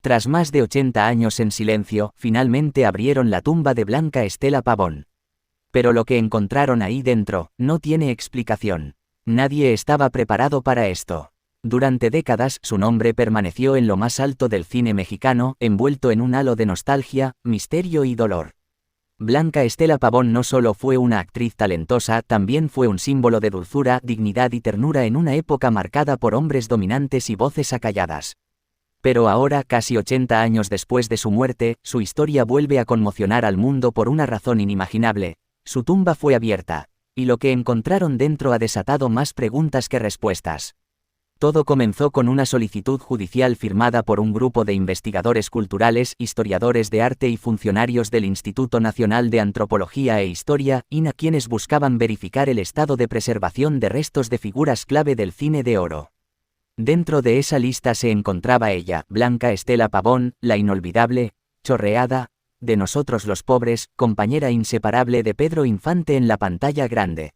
Tras más de 80 años en silencio, finalmente abrieron la tumba de Blanca Estela Pavón. Pero lo que encontraron ahí dentro, no tiene explicación. Nadie estaba preparado para esto. Durante décadas, su nombre permaneció en lo más alto del cine mexicano, envuelto en un halo de nostalgia, misterio y dolor. Blanca Estela Pavón no solo fue una actriz talentosa, también fue un símbolo de dulzura, dignidad y ternura en una época marcada por hombres dominantes y voces acalladas. Pero ahora, casi 80 años después de su muerte, su historia vuelve a conmocionar al mundo por una razón inimaginable. Su tumba fue abierta, y lo que encontraron dentro ha desatado más preguntas que respuestas. Todo comenzó con una solicitud judicial firmada por un grupo de investigadores culturales, historiadores de arte y funcionarios del Instituto Nacional de Antropología e Historia, INAH, quienes buscaban verificar el estado de preservación de restos de figuras clave del cine de oro. Dentro de esa lista se encontraba ella, Blanca Estela Pavón, la inolvidable, chorreada, de Nosotros los Pobres, compañera inseparable de Pedro Infante en la pantalla grande.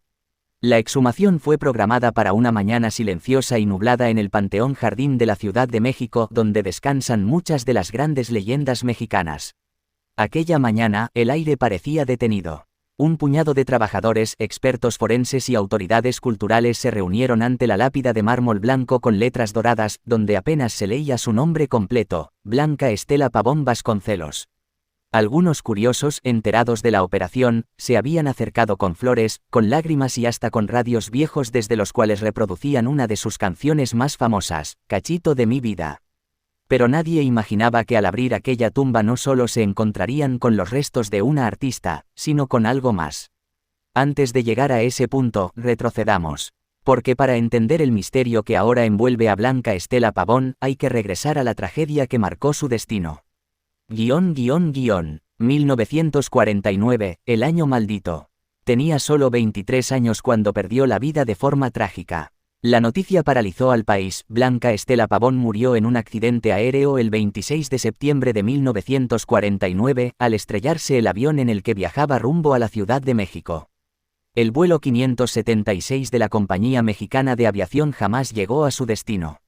La exhumación fue programada para una mañana silenciosa y nublada en el Panteón Jardín de la Ciudad de México, donde descansan muchas de las grandes leyendas mexicanas. Aquella mañana, el aire parecía detenido. Un puñado de trabajadores, expertos forenses y autoridades culturales se reunieron ante la lápida de mármol blanco con letras doradas, donde apenas se leía su nombre completo, Blanca Estela Pavón Vasconcelos. Algunos curiosos, enterados de la operación, se habían acercado con flores, con lágrimas y hasta con radios viejos desde los cuales reproducían una de sus canciones más famosas, Cachito de mi vida. Pero nadie imaginaba que al abrir aquella tumba no solo se encontrarían con los restos de una artista, sino con algo más. Antes de llegar a ese punto, retrocedamos. Porque para entender el misterio que ahora envuelve a Blanca Estela Pavón, hay que regresar a la tragedia que marcó su destino. 1949, el año maldito. Tenía solo 23 años cuando perdió la vida de forma trágica. La noticia paralizó al país. Blanca Estela Pavón murió en un accidente aéreo el 26 de septiembre de 1949, al estrellarse el avión en el que viajaba rumbo a la Ciudad de México. El vuelo 576 de la Compañía Mexicana de Aviación jamás llegó a su destino.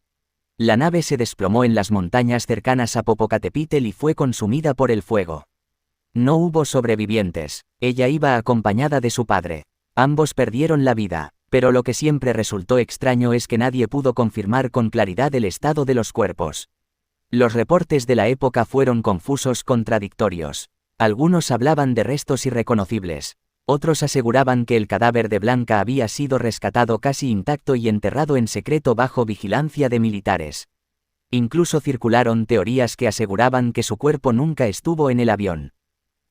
La nave se desplomó en las montañas cercanas a Popocatépetl y fue consumida por el fuego. No hubo sobrevivientes. Ella iba acompañada de su padre. Ambos perdieron la vida, pero lo que siempre resultó extraño es que nadie pudo confirmar con claridad el estado de los cuerpos. Los reportes de la época fueron confusos, contradictorios. Algunos hablaban de restos irreconocibles. Otros aseguraban que el cadáver de Blanca había sido rescatado casi intacto y enterrado en secreto bajo vigilancia de militares. Incluso circularon teorías que aseguraban que su cuerpo nunca estuvo en el avión.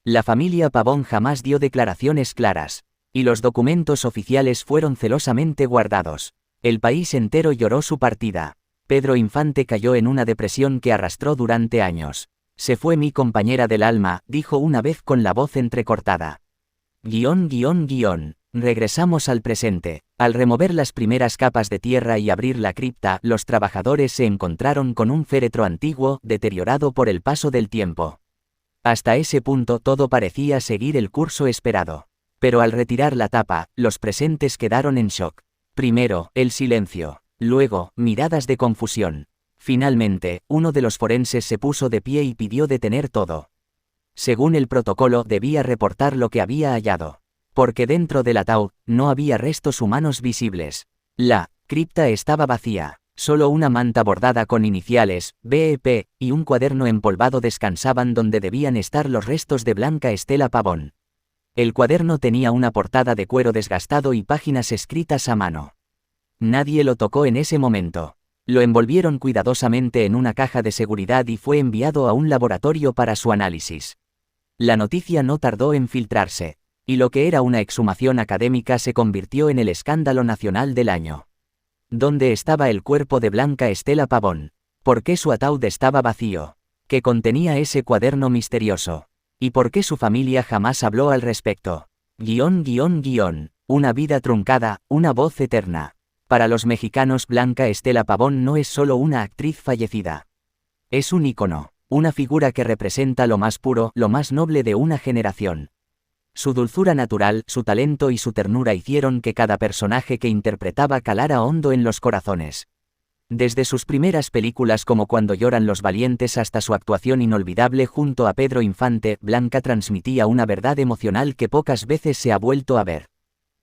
La familia Pavón jamás dio declaraciones claras, y los documentos oficiales fueron celosamente guardados. El país entero lloró su partida. Pedro Infante cayó en una depresión que arrastró durante años. Se fue mi compañera del alma, dijo una vez con la voz entrecortada. Regresamos al presente. Al remover las primeras capas de tierra y abrir la cripta, los trabajadores se encontraron con un féretro antiguo, deteriorado por el paso del tiempo. Hasta ese punto todo parecía seguir el curso esperado. Pero al retirar la tapa, los presentes quedaron en shock. Primero, el silencio. Luego, miradas de confusión. Finalmente, uno de los forenses se puso de pie y pidió detener todo. Según el protocolo, debía reportar lo que había hallado. Porque dentro del ataúd, no había restos humanos visibles. La cripta estaba vacía. Solo una manta bordada con iniciales, BEP, y un cuaderno empolvado descansaban donde debían estar los restos de Blanca Estela Pavón. El cuaderno tenía una portada de cuero desgastado y páginas escritas a mano. Nadie lo tocó en ese momento. Lo envolvieron cuidadosamente en una caja de seguridad y fue enviado a un laboratorio para su análisis. La noticia no tardó en filtrarse, y lo que era una exhumación académica se convirtió en el escándalo nacional del año. ¿Dónde estaba el cuerpo de Blanca Estela Pavón? ¿Por qué su ataúd estaba vacío? ¿Qué contenía ese cuaderno misterioso? ¿Y por qué su familia jamás habló al respecto? Una vida truncada, una voz eterna. Para los mexicanos, Blanca Estela Pavón no es solo una actriz fallecida. Es un ícono. Una figura que representa lo más puro, lo más noble de una generación. Su dulzura natural, su talento y su ternura hicieron que cada personaje que interpretaba calara hondo en los corazones. Desde sus primeras películas como Cuando lloran los valientes hasta su actuación inolvidable junto a Pedro Infante, Blanca transmitía una verdad emocional que pocas veces se ha vuelto a ver.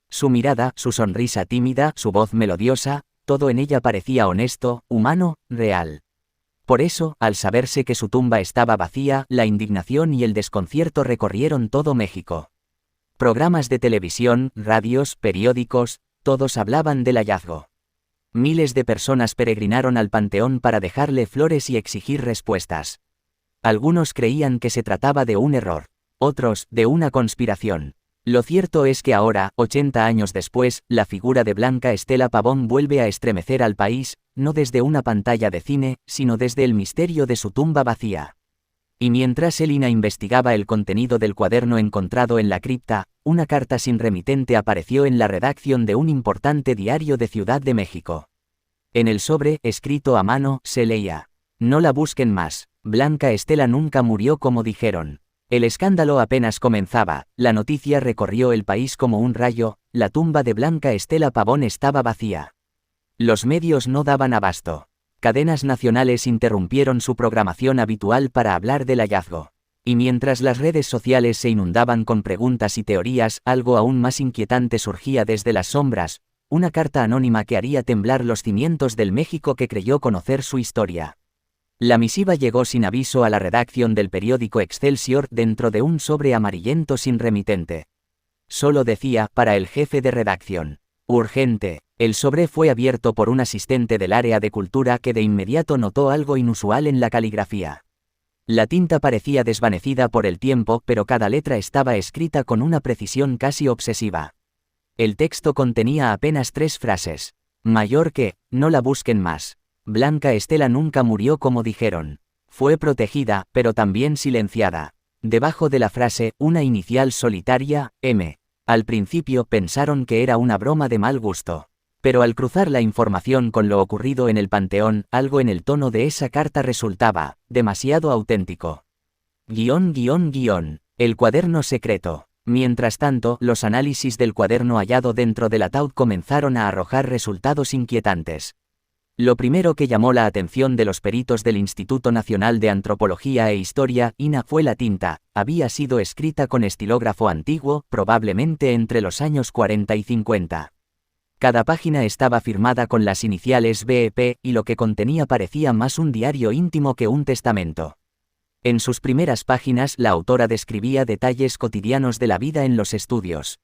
Su mirada, su sonrisa tímida, su voz melodiosa, todo en ella parecía honesto, humano, real. Por eso, al saberse que su tumba estaba vacía, la indignación y el desconcierto recorrieron todo México. Programas de televisión, radios, periódicos, todos hablaban del hallazgo. Miles de personas peregrinaron al panteón para dejarle flores y exigir respuestas. Algunos creían que se trataba de un error, otros, de una conspiración. Lo cierto es que ahora, 80 años después, la figura de Blanca Estela Pavón vuelve a estremecer al país, no desde una pantalla de cine, sino desde el misterio de su tumba vacía. Y mientras Elina investigaba el contenido del cuaderno encontrado en la cripta, una carta sin remitente apareció en la redacción de un importante diario de Ciudad de México. En el sobre, escrito a mano, se leía: "No la busquen más, Blanca Estela nunca murió como dijeron". El escándalo apenas comenzaba, la noticia recorrió el país como un rayo, la tumba de Blanca Estela Pavón estaba vacía. Los medios no daban abasto. Cadenas nacionales interrumpieron su programación habitual para hablar del hallazgo. Y mientras las redes sociales se inundaban con preguntas y teorías, algo aún más inquietante surgía desde las sombras, una carta anónima que haría temblar los cimientos del México que creyó conocer su historia. La misiva llegó sin aviso a la redacción del periódico Excelsior dentro de un sobre amarillento sin remitente. Solo decía, para el jefe de redacción: "Urgente". El sobre fue abierto por un asistente del área de cultura que de inmediato notó algo inusual en la caligrafía. La tinta parecía desvanecida por el tiempo, pero cada letra estaba escrita con una precisión casi obsesiva. El texto contenía apenas 3 frases. Mayor que, no la busquen más. Blanca Estela nunca murió como dijeron. Fue protegida, pero también silenciada. Debajo de la frase, una inicial solitaria, M. Al principio pensaron que era una broma de mal gusto. Pero al cruzar la información con lo ocurrido en el panteón, algo en el tono de esa carta resultaba demasiado auténtico. El cuaderno secreto. Mientras tanto, los análisis del cuaderno hallado dentro del ataúd comenzaron a arrojar resultados inquietantes. Lo primero que llamó la atención de los peritos del Instituto Nacional de Antropología e Historia, INA, fue la tinta. Había sido escrita con estilógrafo antiguo, probablemente entre los años 40 y 50. Cada página estaba firmada con las iniciales BEP, y lo que contenía parecía más un diario íntimo que un testamento. En sus primeras páginas, la autora describía detalles cotidianos de la vida en los estudios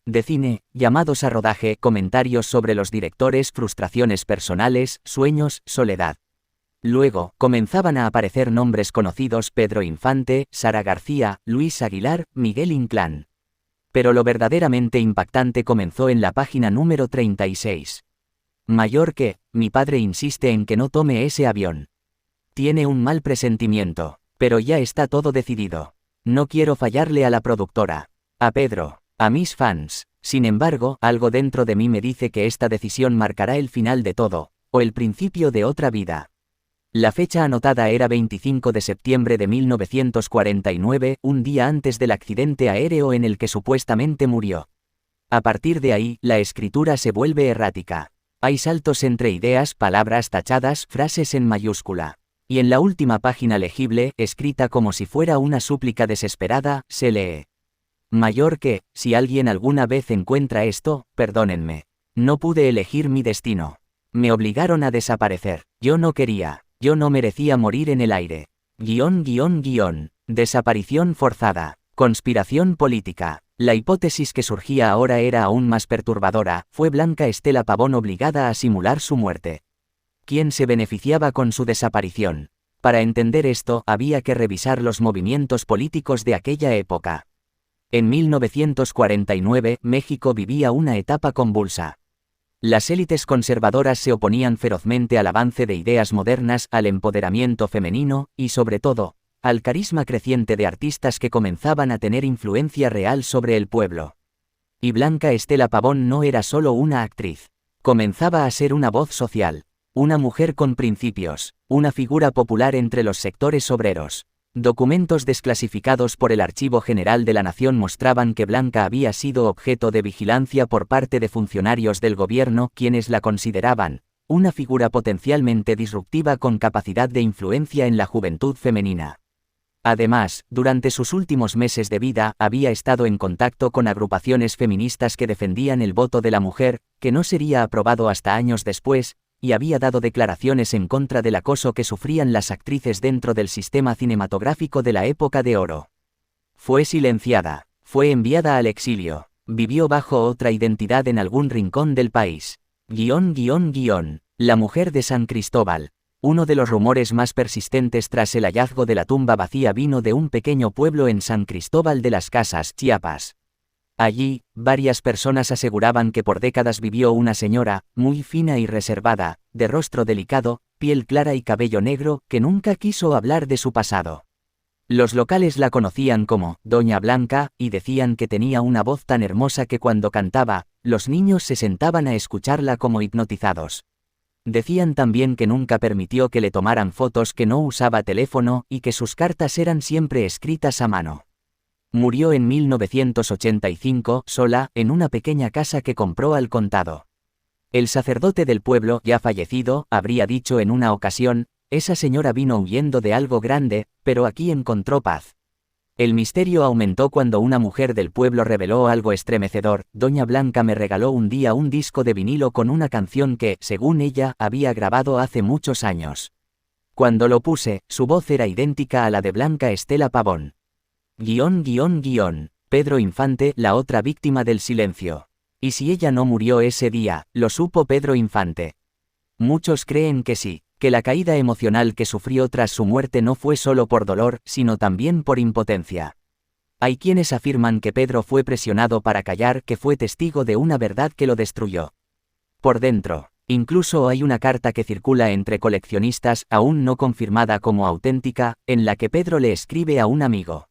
de cine, llamados a rodaje, comentarios sobre los directores, frustraciones personales, sueños, soledad. Luego, comenzaban a aparecer nombres conocidos: Pedro Infante, Sara García, Luis Aguilar, Miguel Inclán. Pero lo verdaderamente impactante comenzó en la página número 36. Mayor que, mi padre insiste en que no tome ese avión. Tiene un mal presentimiento, pero ya está todo decidido. No quiero fallarle a la productora, a Pedro, a mis fans. Sin embargo, algo dentro de mí me dice que esta decisión marcará el final de todo, o el principio de otra vida. La fecha anotada era 25 de septiembre de 1949, un día antes del accidente aéreo en el que supuestamente murió. A partir de ahí, la escritura se vuelve errática. Hay saltos entre ideas, palabras tachadas, frases en mayúscula. Y en la última página legible, escrita como si fuera una súplica desesperada, se lee: mayor que, si alguien alguna vez encuentra esto, perdónenme. No pude elegir mi destino. Me obligaron a desaparecer. Yo no quería. Yo no merecía morir en el aire. Desaparición forzada. Conspiración política. La hipótesis que surgía ahora era aún más perturbadora. ¿Fue Blanca Estela Pavón obligada a simular su muerte? ¿Quién se beneficiaba con su desaparición? Para entender esto, había que revisar los movimientos políticos de aquella época. En 1949, México vivía una etapa convulsa. Las élites conservadoras se oponían ferozmente al avance de ideas modernas, al empoderamiento femenino, y sobre todo, al carisma creciente de artistas que comenzaban a tener influencia real sobre el pueblo. Y Blanca Estela Pavón no era solo una actriz. Comenzaba a ser una voz social, una mujer con principios, una figura popular entre los sectores obreros. Documentos desclasificados por el Archivo General de la Nación mostraban que Blanca había sido objeto de vigilancia por parte de funcionarios del gobierno, quienes la consideraban Una figura potencialmente disruptiva con capacidad de influencia en la juventud femenina. Además, durante sus últimos meses de vida, había estado en contacto con agrupaciones feministas que defendían el voto de la mujer, que no sería aprobado hasta años después, y había dado declaraciones en contra del acoso que sufrían las actrices dentro del sistema cinematográfico de la época de oro. Fue silenciada, fue enviada al exilio, vivió bajo otra identidad en algún rincón del país. La mujer de San Cristóbal. Uno de los rumores más persistentes tras el hallazgo de la tumba vacía vino de un pequeño pueblo en San Cristóbal de las Casas, Chiapas. Allí, varias personas aseguraban que por décadas vivió una señora, muy fina y reservada, de rostro delicado, piel clara y cabello negro, que nunca quiso hablar de su pasado. Los locales la conocían como Doña Blanca, y decían que tenía una voz tan hermosa que cuando cantaba, los niños se sentaban a escucharla como hipnotizados. Decían también que nunca permitió que le tomaran fotos, que no usaba teléfono y que sus cartas eran siempre escritas a mano. Murió en 1985, sola, en una pequeña casa que compró al contado. El sacerdote del pueblo, ya fallecido, habría dicho en una ocasión: esa señora vino huyendo de algo grande, pero aquí encontró paz. El misterio aumentó cuando una mujer del pueblo reveló algo estremecedor: Doña Blanca me regaló un día un disco de vinilo con una canción que, según ella, había grabado hace muchos años. Cuando lo puse, su voz era idéntica a la de Blanca Estela Pavón. Pedro Infante, la otra víctima del silencio. ¿Y si ella no murió ese día, lo supo Pedro Infante? Muchos creen que sí, que la caída emocional que sufrió tras su muerte no fue solo por dolor, sino también por impotencia. Hay quienes afirman que Pedro fue presionado para callar, que fue testigo de una verdad que lo destruyó. Por dentro. Incluso hay una carta que circula entre coleccionistas, aún no confirmada como auténtica, en la que Pedro le escribe a un amigo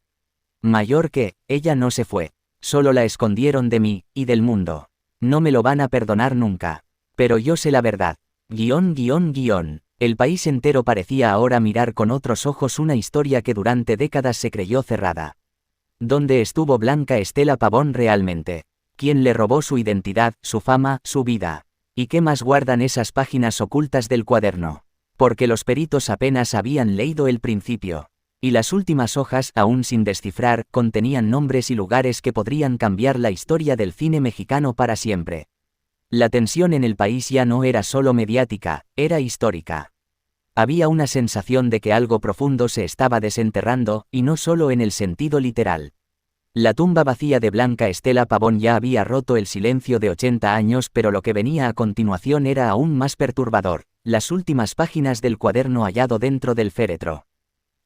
mayor que: ella no se fue. Solo la escondieron de mí, y del mundo. No me lo van a perdonar nunca. Pero yo sé la verdad. El país entero parecía ahora mirar con otros ojos una historia que durante décadas se creyó cerrada. ¿Dónde estuvo Blanca Estela Pavón realmente? ¿Quién le robó su identidad, su fama, su vida? ¿Y qué más guardan esas páginas ocultas del cuaderno? Porque los peritos apenas habían leído el principio. Y las últimas hojas, aún sin descifrar, contenían nombres y lugares que podrían cambiar la historia del cine mexicano para siempre. La tensión en el país ya no era solo mediática, era histórica. Había una sensación de que algo profundo se estaba desenterrando, y no solo en el sentido literal. La tumba vacía de Blanca Estela Pavón ya había roto el silencio de 80 años, pero lo que venía a continuación era aún más perturbador: las últimas páginas del cuaderno hallado dentro del féretro.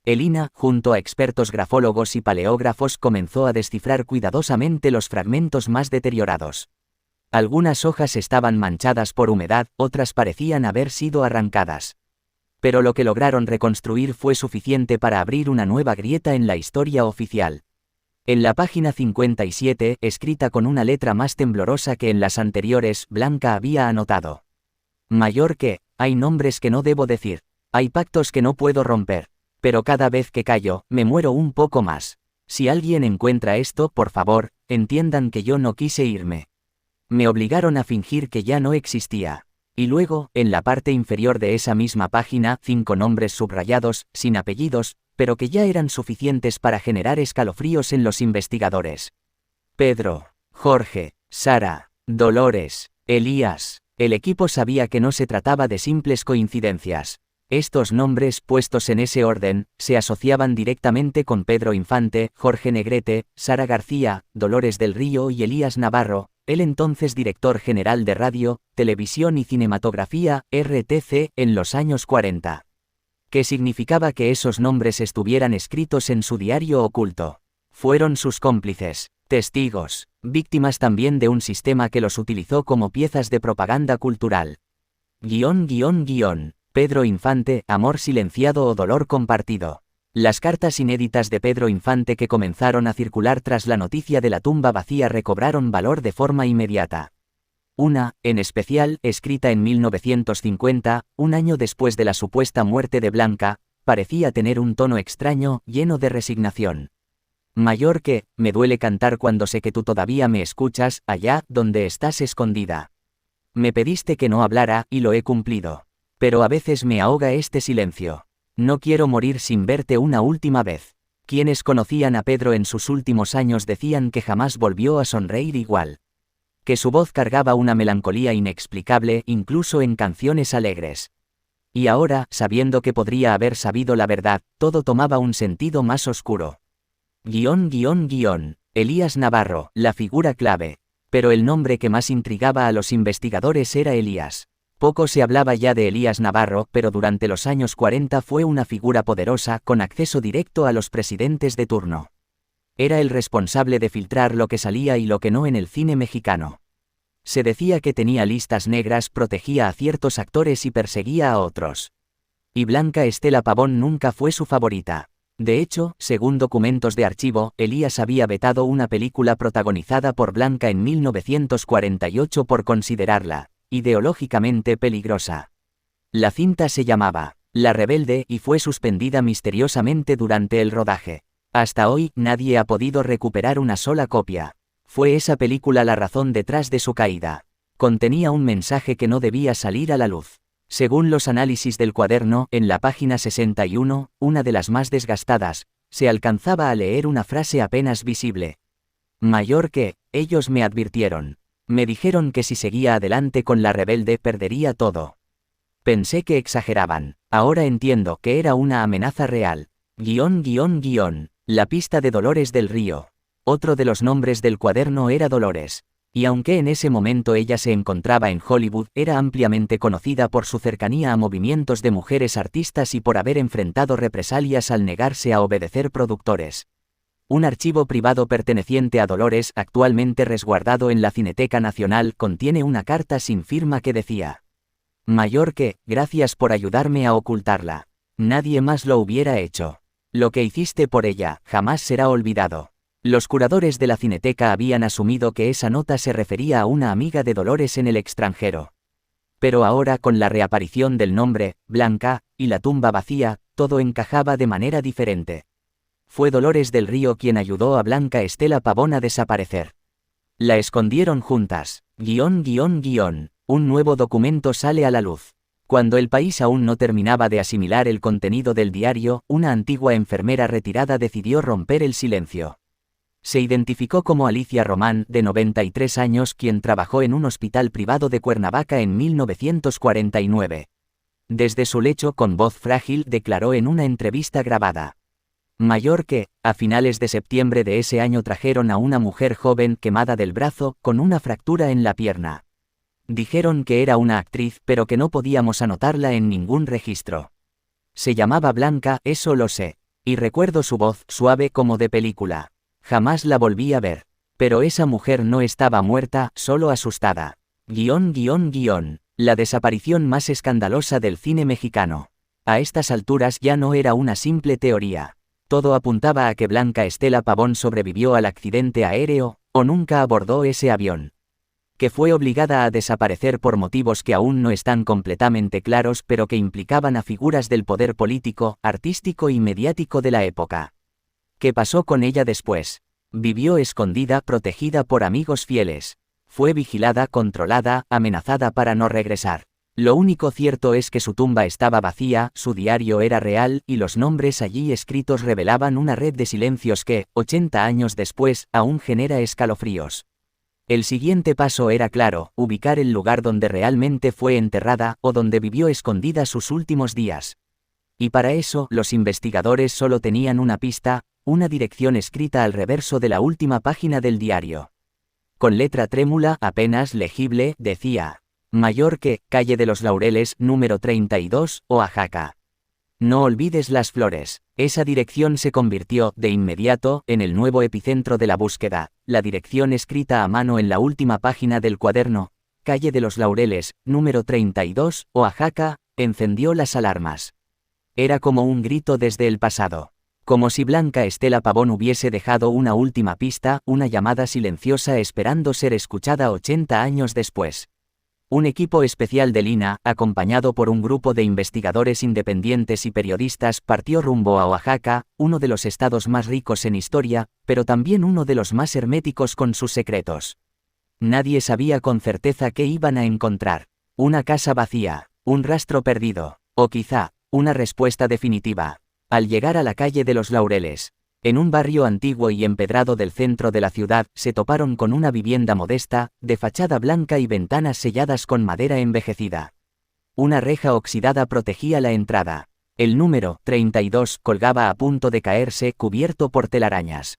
El INAH, junto a expertos grafólogos y paleógrafos, comenzó a descifrar cuidadosamente los fragmentos más deteriorados. Algunas hojas estaban manchadas por humedad, otras parecían haber sido arrancadas. Pero lo que lograron reconstruir fue suficiente para abrir una nueva grieta en la historia oficial. En la página 57, escrita con una letra más temblorosa que en las anteriores, Blanca había anotado: mayor que: hay nombres que no debo decir, hay pactos que no puedo romper. Pero cada vez que callo, me muero un poco más. Si alguien encuentra esto, por favor, entiendan que yo no quise irme. Me obligaron a fingir que ya no existía. Y luego, en la parte inferior de esa misma página, 5 nombres subrayados, sin apellidos, pero que ya eran suficientes para generar escalofríos en los investigadores. Pedro, Jorge, Sara, Dolores, Elías. El equipo sabía que no se trataba de simples coincidencias. Estos nombres, puestos en ese orden, se asociaban directamente con Pedro Infante, Jorge Negrete, Sara García, Dolores del Río y Elías Navarro, el entonces director general de Radio, Televisión y Cinematografía, RTC, en los años 40. ¿Qué significaba que esos nombres estuvieran escritos en su diario oculto? Fueron sus cómplices, testigos, víctimas también de un sistema que los utilizó como piezas de propaganda cultural. Pedro Infante, amor silenciado o dolor compartido. Las cartas inéditas de Pedro Infante que comenzaron a circular tras la noticia de la tumba vacía recobraron valor de forma inmediata. Una, en especial, escrita en 1950, un año después de la supuesta muerte de Blanca, parecía tener un tono extraño, lleno de resignación. Mayor que: me duele cantar cuando sé que tú todavía me escuchas, allá donde estás escondida. Me pediste que no hablara, y lo he cumplido. Pero a veces me ahoga este silencio. No quiero morir sin verte una última vez. Quienes conocían a Pedro en sus últimos años decían que jamás volvió a sonreír igual. Que su voz cargaba una melancolía inexplicable incluso en canciones alegres. Y ahora, sabiendo que podría haber sabido la verdad, todo tomaba un sentido más oscuro. Elías Navarro, la figura clave. Pero el nombre que más intrigaba a los investigadores era Elías. Poco se hablaba ya de Elías Navarro, pero durante los años 40 fue una figura poderosa con acceso directo a los presidentes de turno. Era el responsable de filtrar lo que salía y lo que no en el cine mexicano. Se decía que tenía listas negras, protegía a ciertos actores y perseguía a otros. Y Blanca Estela Pavón nunca fue su favorita. De hecho, según documentos de archivo, Elías había vetado una película protagonizada por Blanca en 1948 por considerarla ideológicamente peligrosa. La cinta se llamaba La Rebelde y fue suspendida misteriosamente durante el rodaje. Hasta hoy, nadie ha podido recuperar una sola copia. Fue esa película la razón detrás de su caída. Contenía un mensaje que no debía salir a la luz. Según los análisis del cuaderno, en la página 61, una de las más desgastadas, se alcanzaba a leer una frase apenas visible. Mayor que, ellos me advirtieron. Me dijeron que si seguía adelante con La Rebelde perdería todo. Pensé que exageraban. Ahora entiendo que era una amenaza real. La pista de Dolores del Río. Otro de los nombres del cuaderno era Dolores. Y aunque en ese momento ella se encontraba en Hollywood, era ampliamente conocida por su cercanía a movimientos de mujeres artistas y por haber enfrentado represalias al negarse a obedecer productores. Un archivo privado perteneciente a Dolores, actualmente resguardado en la Cineteca Nacional, contiene una carta sin firma que decía: Mayor que, gracias por ayudarme a ocultarla. Nadie más lo hubiera hecho. Lo que hiciste por ella, jamás será olvidado. Los curadores de la Cineteca habían asumido que esa nota se refería a una amiga de Dolores en el extranjero. Pero ahora, con la reaparición del nombre, Blanca, y la tumba vacía, todo encajaba de manera diferente. Fue Dolores del Río quien ayudó a Blanca Estela Pavón a desaparecer. La escondieron juntas. Un nuevo documento sale a la luz. Cuando el país aún no terminaba de asimilar el contenido del diario, una antigua enfermera retirada decidió romper el silencio. Se identificó como Alicia Román, de 93 años, quien trabajó en un hospital privado de Cuernavaca en 1949. Desde su lecho, con voz frágil, declaró en una entrevista grabada: Mayor que, a finales de septiembre de ese año trajeron a una mujer joven quemada del brazo, con una fractura en la pierna. Dijeron que era una actriz, pero que no podíamos anotarla en ningún registro. Se llamaba Blanca, eso lo sé. Y recuerdo su voz, suave como de película. Jamás la volví a ver. Pero esa mujer no estaba muerta, solo asustada. La desaparición más escandalosa del cine mexicano. A estas alturas ya no era una simple teoría. Todo apuntaba a que Blanca Estela Pavón sobrevivió al accidente aéreo, o nunca abordó ese avión. Que fue obligada a desaparecer por motivos que aún no están completamente claros, pero que implicaban a figuras del poder político, artístico y mediático de la época. ¿Qué pasó con ella después? Vivió escondida, protegida por amigos fieles. Fue vigilada, controlada, amenazada para no regresar. Lo único cierto es que su tumba estaba vacía, su diario era real, y los nombres allí escritos revelaban una red de silencios que, 80 años después, aún genera escalofríos. El siguiente paso era claro: ubicar el lugar donde realmente fue enterrada, o donde vivió escondida sus últimos días. Y para eso, los investigadores solo tenían una pista, una dirección escrita al reverso de la última página del diario. Con letra trémula, apenas legible, decía: Mayor que, calle de los Laureles, número 32, Oaxaca. No olvides las flores. Esa dirección se convirtió, de inmediato, en el nuevo epicentro de la búsqueda. La dirección escrita a mano en la última página del cuaderno, calle de los Laureles, número 32, Oaxaca, encendió las alarmas. Era como un grito desde el pasado. Como si Blanca Estela Pavón hubiese dejado una última pista, una llamada silenciosa esperando ser escuchada 80 años después. Un equipo especial del INAH, acompañado por un grupo de investigadores independientes y periodistas, partió rumbo a Oaxaca, uno de los estados más ricos en historia, pero también uno de los más herméticos con sus secretos. Nadie sabía con certeza qué iban a encontrar. Una casa vacía, un rastro perdido, o quizá, una respuesta definitiva. Al llegar a la calle de los Laureles, en un barrio antiguo y empedrado del centro de la ciudad, se toparon con una vivienda modesta, de fachada blanca y ventanas selladas con madera envejecida. Una reja oxidada protegía la entrada. El número 32 colgaba a punto de caerse, cubierto por telarañas.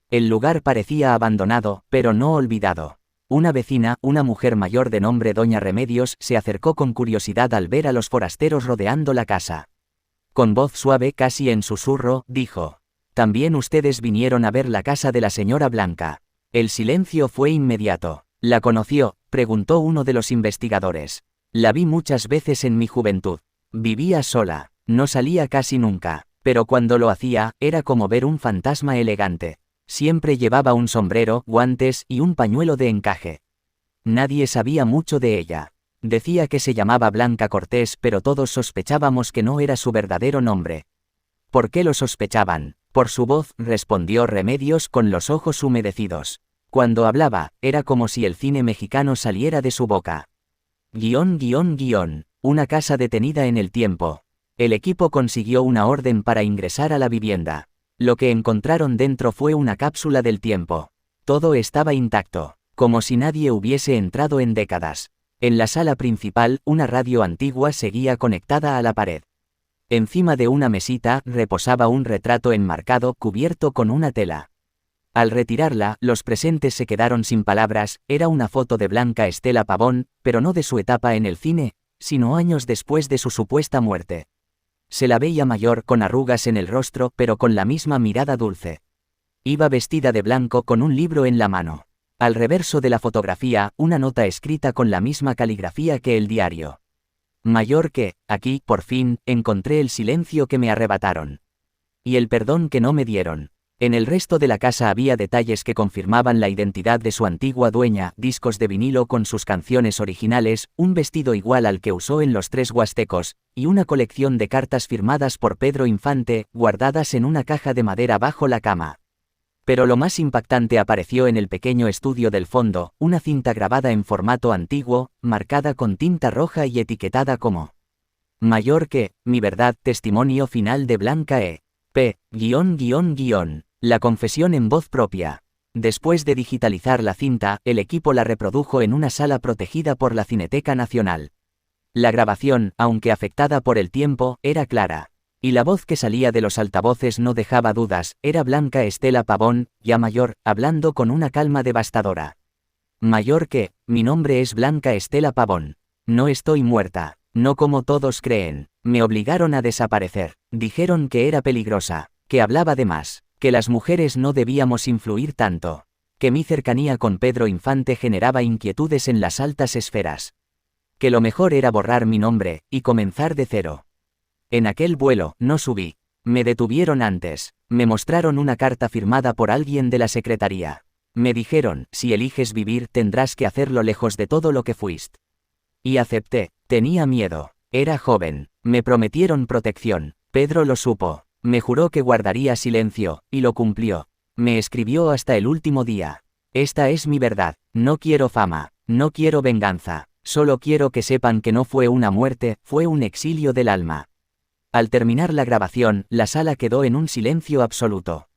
El lugar parecía abandonado, pero no olvidado. Una vecina, una mujer mayor de nombre Doña Remedios, se acercó con curiosidad al ver a los forasteros rodeando la casa. Con voz suave, casi en susurro, dijo: «¿También ustedes vinieron a ver la casa de la señora Blanca?» El silencio fue inmediato. «¿La conoció?», preguntó uno de los investigadores. «La vi muchas veces en mi juventud. Vivía sola, no salía casi nunca, pero cuando lo hacía, era como ver un fantasma elegante. Siempre llevaba un sombrero, guantes y un pañuelo de encaje. Nadie sabía mucho de ella. Decía que se llamaba Blanca Cortés, pero todos sospechábamos que no era su verdadero nombre». «¿Por qué lo sospechaban?». «Por su voz», respondió Remedios con los ojos humedecidos. Cuando hablaba, era como si el cine mexicano saliera de su boca. Una casa detenida en el tiempo. El equipo consiguió una orden para ingresar a la vivienda. Lo que encontraron dentro fue una cápsula del tiempo. Todo estaba intacto, como si nadie hubiese entrado en décadas. En la sala principal, una radio antigua seguía conectada a la pared. Encima de una mesita, reposaba un retrato enmarcado, cubierto con una tela. Al retirarla, los presentes se quedaron sin palabras. Era una foto de Blanca Estela Pavón, pero no de su etapa en el cine, sino años después de su supuesta muerte. Se la veía mayor, con arrugas en el rostro, pero con la misma mirada dulce. Iba vestida de blanco con un libro en la mano. Al reverso de la fotografía, una nota escrita con la misma caligrafía que el diario. «Mayor que, aquí, por fin, encontré el silencio que me arrebataron. Y el perdón que no me dieron». En el resto de la casa había detalles que confirmaban la identidad de su antigua dueña: discos de vinilo con sus canciones originales, un vestido igual al que usó en Los Tres Huastecos, y una colección de cartas firmadas por Pedro Infante, guardadas en una caja de madera bajo la cama. Pero lo más impactante apareció en el pequeño estudio del fondo, una cinta grabada en formato antiguo, marcada con tinta roja y etiquetada como «Mayor que, mi verdad, testimonio final de Blanca E. P. La confesión en voz propia». Después de digitalizar la cinta, el equipo la reprodujo en una sala protegida por la Cineteca Nacional. La grabación, aunque afectada por el tiempo, era clara. Y la voz que salía de los altavoces no dejaba dudas: era Blanca Estela Pavón, ya mayor, hablando con una calma devastadora. «Mayor que, mi nombre es Blanca Estela Pavón. No estoy muerta, no como todos creen. Me obligaron a desaparecer. Dijeron que era peligrosa, que hablaba de más, que las mujeres no debíamos influir tanto, que mi cercanía con Pedro Infante generaba inquietudes en las altas esferas, que lo mejor era borrar mi nombre y comenzar de cero. En aquel vuelo, no subí. Me detuvieron antes. Me mostraron una carta firmada por alguien de la secretaría. Me dijeron: si eliges vivir, tendrás que hacerlo lejos de todo lo que fuiste». Y acepté. Tenía miedo. Era joven. Me prometieron protección. Pedro lo supo. Me juró que guardaría silencio, y lo cumplió. Me escribió hasta el último día: «Esta es mi verdad. No quiero fama. No quiero venganza. Solo quiero que sepan que no fue una muerte, fue un exilio del alma». Al terminar la grabación, la sala quedó en un silencio absoluto.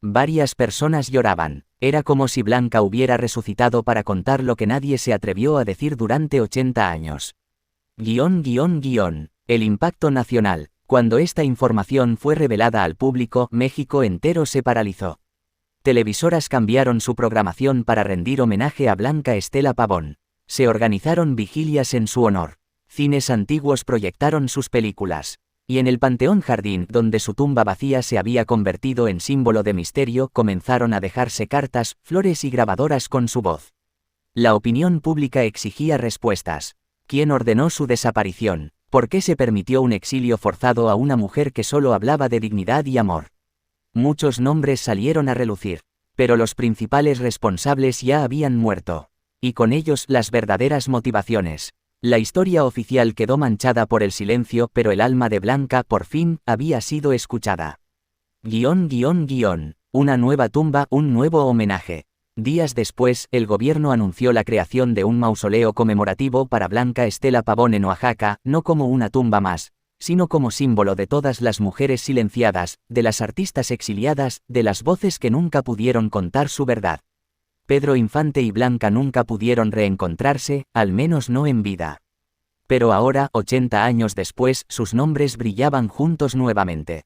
Varias personas lloraban. Era como si Blanca hubiera resucitado para contar lo que nadie se atrevió a decir durante 80 años. El impacto nacional. Cuando esta información fue revelada al público, México entero se paralizó. Televisoras cambiaron su programación para rendir homenaje a Blanca Estela Pavón. Se organizaron vigilias en su honor. Cines antiguos proyectaron sus películas. Y en el Panteón Jardín, donde su tumba vacía se había convertido en símbolo de misterio, comenzaron a dejarse cartas, flores y grabadoras con su voz. La opinión pública exigía respuestas. ¿Quién ordenó su desaparición? ¿Por qué se permitió un exilio forzado a una mujer que solo hablaba de dignidad y amor? Muchos nombres salieron a relucir, pero los principales responsables ya habían muerto. Y con ellos las verdaderas motivaciones. La historia oficial quedó manchada por el silencio, pero el alma de Blanca, por fin, había sido escuchada. Una nueva tumba, un nuevo homenaje. Días después, el gobierno anunció la creación de un mausoleo conmemorativo para Blanca Estela Pavón en Oaxaca, no como una tumba más, sino como símbolo de todas las mujeres silenciadas, de las artistas exiliadas, de las voces que nunca pudieron contar su verdad. Pedro Infante y Blanca nunca pudieron reencontrarse, al menos no en vida. Pero ahora, 80 años después, sus nombres brillaban juntos nuevamente.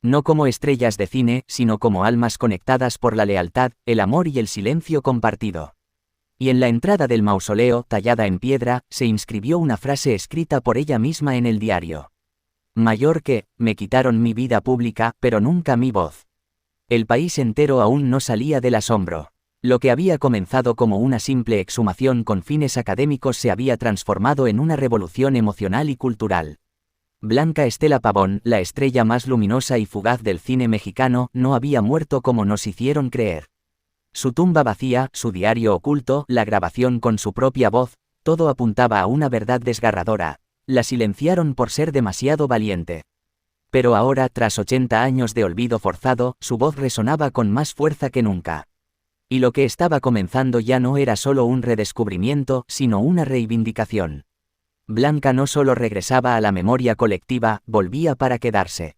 No como estrellas de cine, sino como almas conectadas por la lealtad, el amor y el silencio compartido. Y en la entrada del mausoleo, tallada en piedra, se inscribió una frase escrita por ella misma en el diario. Mayor que, me quitaron mi vida pública, pero nunca mi voz. El país entero aún no salía del asombro. Lo que había comenzado como una simple exhumación con fines académicos se había transformado en una revolución emocional y cultural. Blanca Estela Pavón, la estrella más luminosa y fugaz del cine mexicano, no había muerto como nos hicieron creer. Su tumba vacía, su diario oculto, la grabación con su propia voz, todo apuntaba a una verdad desgarradora. La silenciaron por ser demasiado valiente. Pero ahora, tras 80 años de olvido forzado, su voz resonaba con más fuerza que nunca. Y lo que estaba comenzando ya no era solo un redescubrimiento, sino una reivindicación. Blanca no solo regresaba a la memoria colectiva, volvía para quedarse.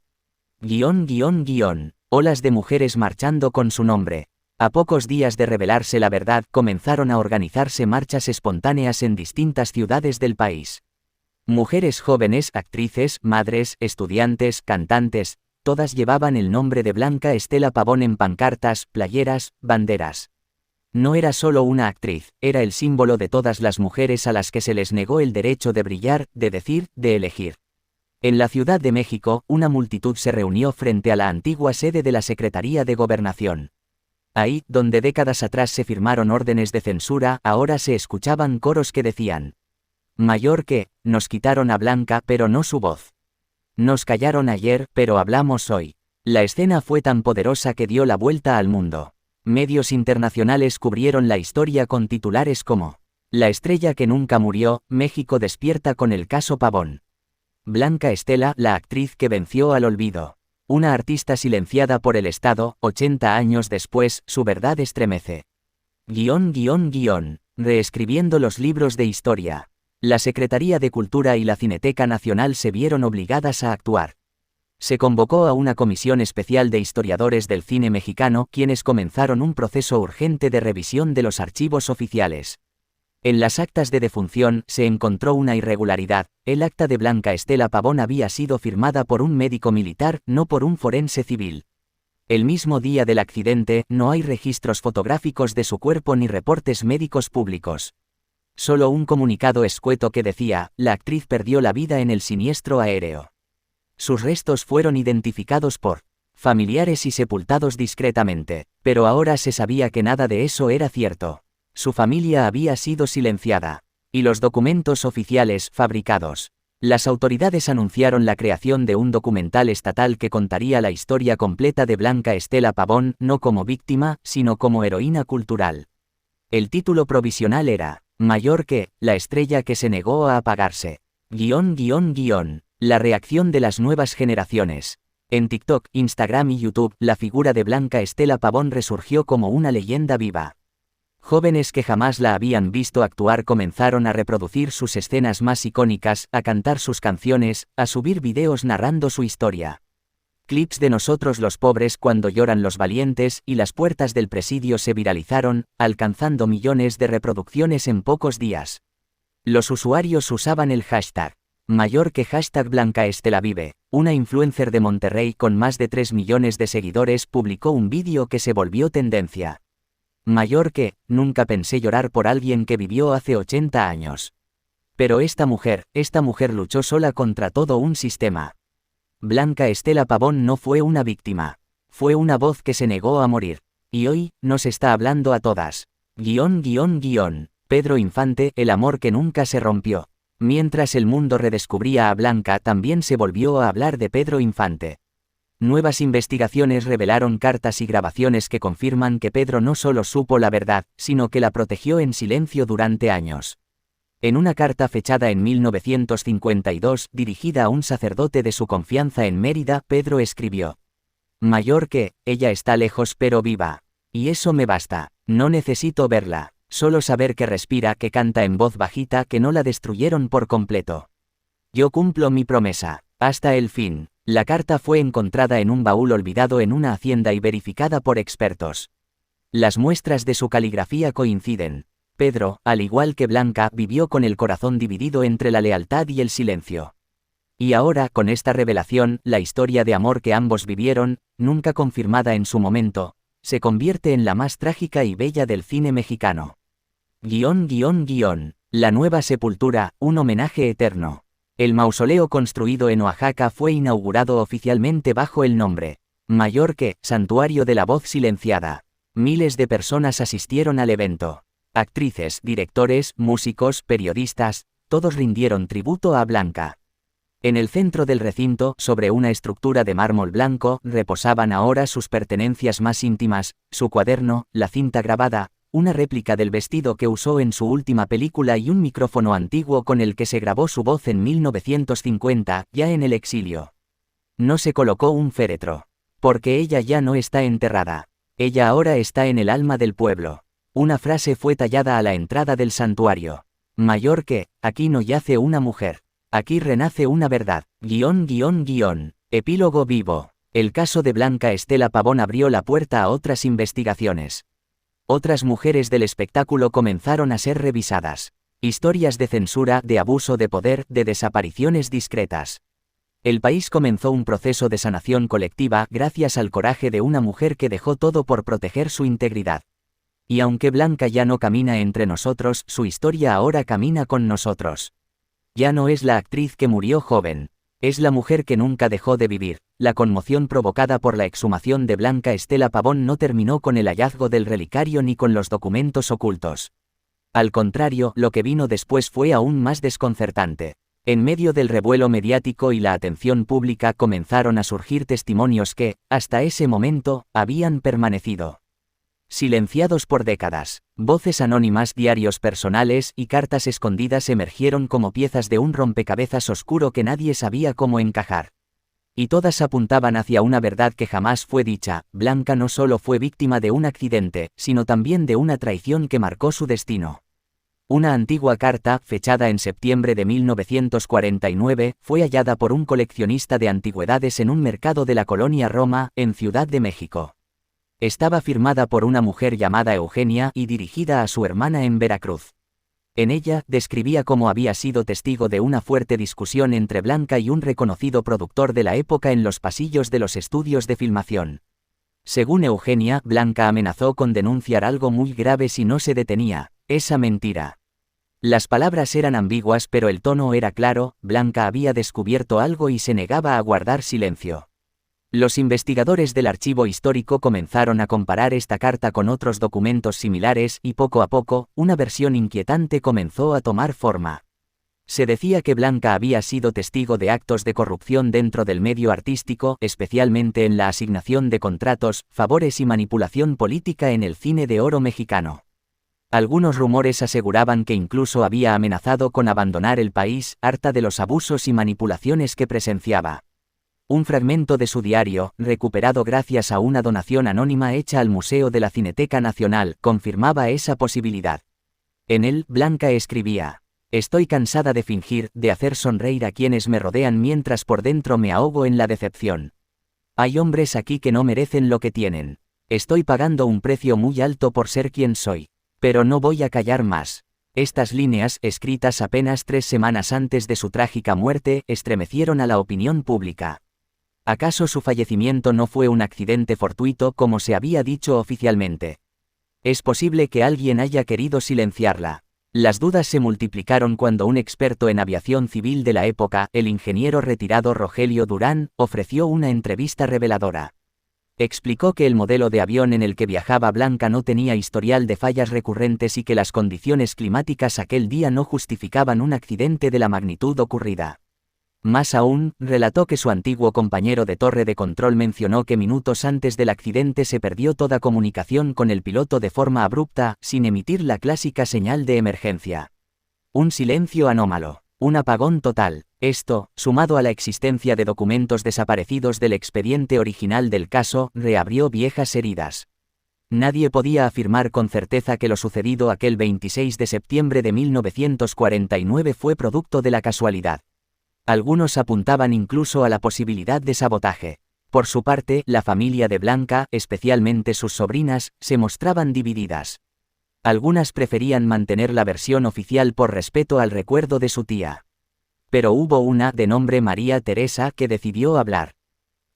Olas de mujeres marchando con su nombre. A pocos días de revelarse la verdad, comenzaron a organizarse marchas espontáneas en distintas ciudades del país. Mujeres jóvenes, actrices, madres, estudiantes, cantantes, todas llevaban el nombre de Blanca Estela Pavón en pancartas, playeras, banderas. No era solo una actriz, era el símbolo de todas las mujeres a las que se les negó el derecho de brillar, de decir, de elegir. En la Ciudad de México, una multitud se reunió frente a la antigua sede de la Secretaría de Gobernación. Ahí, donde décadas atrás se firmaron órdenes de censura, ahora se escuchaban coros que decían: mayor que, nos quitaron a Blanca pero no su voz. Nos callaron ayer, pero hablamos hoy. La escena fue tan poderosa que dio la vuelta al mundo. Medios internacionales cubrieron la historia con titulares como: La estrella que nunca murió, México despierta con el caso Pavón. Blanca Estela, la actriz que venció al olvido. Una artista silenciada por el Estado, 80 años después, su verdad estremece. Reescribiendo los libros de historia. La Secretaría de Cultura y la Cineteca Nacional se vieron obligadas a actuar. Se convocó a una comisión especial de historiadores del cine mexicano, quienes comenzaron un proceso urgente de revisión de los archivos oficiales. En las actas de defunción se encontró una irregularidad: el acta de Blanca Estela Pavón había sido firmada por un médico militar, no por un forense civil. El mismo día del accidente, no hay registros fotográficos de su cuerpo ni reportes médicos públicos. Solo un comunicado escueto que decía: la actriz perdió la vida en el siniestro aéreo. Sus restos fueron identificados por familiares y sepultados discretamente, pero ahora se sabía que nada de eso era cierto. Su familia había sido silenciada. Y los documentos oficiales fabricados. Las autoridades anunciaron la creación de un documental estatal que contaría la historia completa de Blanca Estela Pavón, no como víctima, sino como heroína cultural. El título provisional era: Mayor que, la estrella que se negó a apagarse. La reacción de las nuevas generaciones. En TikTok, Instagram y YouTube, la figura de Blanca Estela Pavón resurgió como una leyenda viva. Jóvenes que jamás la habían visto actuar comenzaron a reproducir sus escenas más icónicas, a cantar sus canciones, a subir videos narrando su historia. Clips de Nosotros los pobres cuando lloran los valientes y Las puertas del presidio se viralizaron, alcanzando millones de reproducciones en pocos días. Los usuarios usaban el hashtag mayor que Blanca Estela Vive. Una influencer de Monterrey con más de 3 millones de seguidores publicó un vídeo que se volvió tendencia. Mayor que, nunca pensé llorar por alguien que vivió hace 80 años. Pero esta mujer luchó sola contra todo un sistema. Blanca Estela Pavón no fue una víctima. Fue una voz que se negó a morir. Y hoy, nos está hablando a todas. Pedro Infante, el amor que nunca se rompió. Mientras el mundo redescubría a Blanca, también se volvió a hablar de Pedro Infante. Nuevas investigaciones revelaron cartas y grabaciones que confirman que Pedro no solo supo la verdad, sino que la protegió en silencio durante años. En una carta fechada en 1952, dirigida a un sacerdote de su confianza en Mérida, Pedro escribió: Mayor que, ella está lejos pero viva. Y eso me basta. No necesito verla, solo saber que respira, que canta en voz bajita, que no la destruyeron por completo. Yo cumplo mi promesa, hasta el fin. La carta fue encontrada en un baúl olvidado en una hacienda y verificada por expertos. Las muestras de su caligrafía coinciden. Pedro, al igual que Blanca, vivió con el corazón dividido entre la lealtad y el silencio. Y ahora, con esta revelación, la historia de amor que ambos vivieron, nunca confirmada en su momento, se convierte en la más trágica y bella del cine mexicano. La nueva sepultura, un homenaje eterno. El mausoleo construido en Oaxaca fue inaugurado oficialmente bajo el nombre Mayor que Santuario de la Voz Silenciada. Miles de personas asistieron al evento. Actrices, directores, músicos, periodistas, todos rindieron tributo a Blanca. En el centro del recinto, sobre una estructura de mármol blanco, reposaban ahora sus pertenencias más íntimas, su cuaderno, la cinta grabada, una réplica del vestido que usó en su última película y un micrófono antiguo con el que se grabó su voz en 1950, ya en el exilio. No se colocó un féretro. Porque ella ya no está enterrada. Ella ahora está en el alma del pueblo. Una frase fue tallada a la entrada del santuario. Mayor que, aquí no yace una mujer. Aquí renace una verdad. Epílogo vivo. El caso de Blanca Estela Pavón abrió la puerta a otras investigaciones. Otras mujeres del espectáculo comenzaron a ser revisadas. Historias de censura, de abuso de poder, de desapariciones discretas. El país comenzó un proceso de sanación colectiva gracias al coraje de una mujer que dejó todo por proteger su integridad. Y aunque Blanca ya no camina entre nosotros, su historia ahora camina con nosotros. Ya no es la actriz que murió joven. Es la mujer que nunca dejó de vivir. La conmoción provocada por la exhumación de Blanca Estela Pavón no terminó con el hallazgo del relicario ni con los documentos ocultos. Al contrario, lo que vino después fue aún más desconcertante. En medio del revuelo mediático y la atención pública comenzaron a surgir testimonios que, hasta ese momento, habían permanecido silenciados por décadas. Voces anónimas, diarios personales y cartas escondidas emergieron como piezas de un rompecabezas oscuro que nadie sabía cómo encajar. Y todas apuntaban hacia una verdad que jamás fue dicha: Blanca no solo fue víctima de un accidente, sino también de una traición que marcó su destino. Una antigua carta, fechada en septiembre de 1949, fue hallada por un coleccionista de antigüedades en un mercado de la colonia Roma, en Ciudad de México. Estaba firmada por una mujer llamada Eugenia y dirigida a su hermana en Veracruz. En ella, describía cómo había sido testigo de una fuerte discusión entre Blanca y un reconocido productor de la época en los pasillos de los estudios de filmación. Según Eugenia, Blanca amenazó con denunciar algo muy grave si no se detenía esa mentira. Las palabras eran ambiguas pero el tono era claro: Blanca había descubierto algo y se negaba a guardar silencio. Los investigadores del archivo histórico comenzaron a comparar esta carta con otros documentos similares y poco a poco, una versión inquietante comenzó a tomar forma. Se decía que Blanca había sido testigo de actos de corrupción dentro del medio artístico, especialmente en la asignación de contratos, favores y manipulación política en el cine de oro mexicano. Algunos rumores aseguraban que incluso había amenazado con abandonar el país, harta de los abusos y manipulaciones que presenciaba. Un fragmento de su diario, recuperado gracias a una donación anónima hecha al Museo de la Cineteca Nacional, confirmaba esa posibilidad. En él, Blanca escribía: «Estoy cansada de fingir, de hacer sonreír a quienes me rodean mientras por dentro me ahogo en la decepción. Hay hombres aquí que no merecen lo que tienen. Estoy pagando un precio muy alto por ser quien soy. Pero no voy a callar más». Estas líneas, escritas apenas 3 semanas antes de su trágica muerte, estremecieron a la opinión pública. ¿Acaso su fallecimiento no fue un accidente fortuito como se había dicho oficialmente? Es posible que alguien haya querido silenciarla. Las dudas se multiplicaron cuando un experto en aviación civil de la época, el ingeniero retirado Rogelio Durán, ofreció una entrevista reveladora. Explicó que el modelo de avión en el que viajaba Blanca no tenía historial de fallas recurrentes y que las condiciones climáticas aquel día no justificaban un accidente de la magnitud ocurrida. Más aún, relató que su antiguo compañero de torre de control mencionó que minutos antes del accidente se perdió toda comunicación con el piloto de forma abrupta, sin emitir la clásica señal de emergencia. Un silencio anómalo. Un apagón total. Esto, sumado a la existencia de documentos desaparecidos del expediente original del caso, reabrió viejas heridas. Nadie podía afirmar con certeza que lo sucedido aquel 26 de septiembre de 1949 fue producto de la casualidad. Algunos apuntaban incluso a la posibilidad de sabotaje. Por su parte, la familia de Blanca, especialmente sus sobrinas, se mostraban divididas. Algunas preferían mantener la versión oficial por respeto al recuerdo de su tía. Pero hubo una, de nombre María Teresa, que decidió hablar.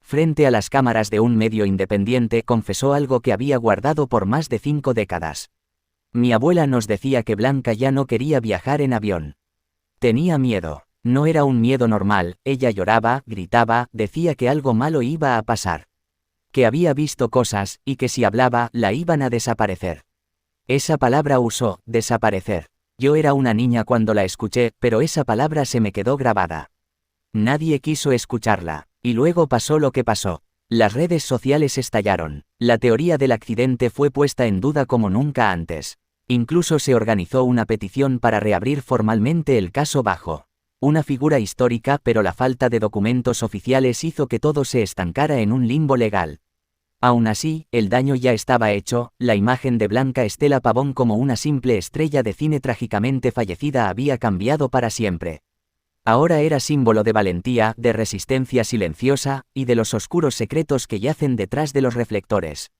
Frente a las cámaras de un medio independiente confesó algo que había guardado por más de 5 décadas. Mi abuela nos decía que Blanca ya no quería viajar en avión. Tenía miedo. No era un miedo normal, ella lloraba, gritaba, decía que algo malo iba a pasar. Que había visto cosas, y que si hablaba, la iban a desaparecer. Esa palabra usó, desaparecer. Yo era una niña cuando la escuché, pero esa palabra se me quedó grabada. Nadie quiso escucharla. Y luego pasó lo que pasó. Las redes sociales estallaron. La teoría del accidente fue puesta en duda como nunca antes. Incluso se organizó una petición para reabrir formalmente el caso bajo una figura histórica, pero la falta de documentos oficiales hizo que todo se estancara en un limbo legal. Aún así, el daño ya estaba hecho, la imagen de Blanca Estela Pavón como una simple estrella de cine trágicamente fallecida había cambiado para siempre. Ahora era símbolo de valentía, de resistencia silenciosa, y de los oscuros secretos que yacen detrás de los reflectores.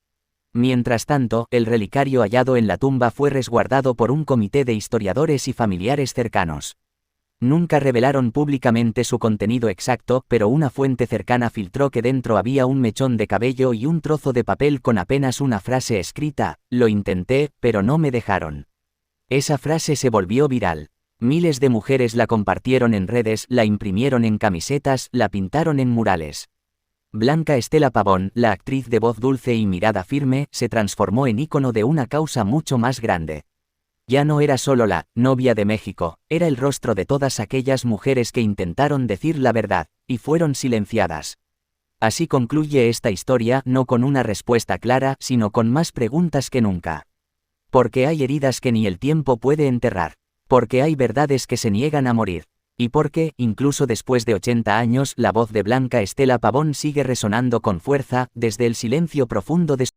Mientras tanto, el relicario hallado en la tumba fue resguardado por un comité de historiadores y familiares cercanos. Nunca revelaron públicamente su contenido exacto, pero una fuente cercana filtró que dentro había un mechón de cabello y un trozo de papel con apenas una frase escrita: "Lo intenté, pero no me dejaron". Esa frase se volvió viral. Miles de mujeres la compartieron en redes, la imprimieron en camisetas, la pintaron en murales. Blanca Estela Pavón, la actriz de voz dulce y mirada firme, se transformó en ícono de una causa mucho más grande. Ya no era solo la novia de México, era el rostro de todas aquellas mujeres que intentaron decir la verdad, y fueron silenciadas. Así concluye esta historia, no con una respuesta clara, sino con más preguntas que nunca. Porque hay heridas que ni el tiempo puede enterrar. Porque hay verdades que se niegan a morir. Y porque, incluso después de 80 años, la voz de Blanca Estela Pavón sigue resonando con fuerza, desde el silencio profundo de su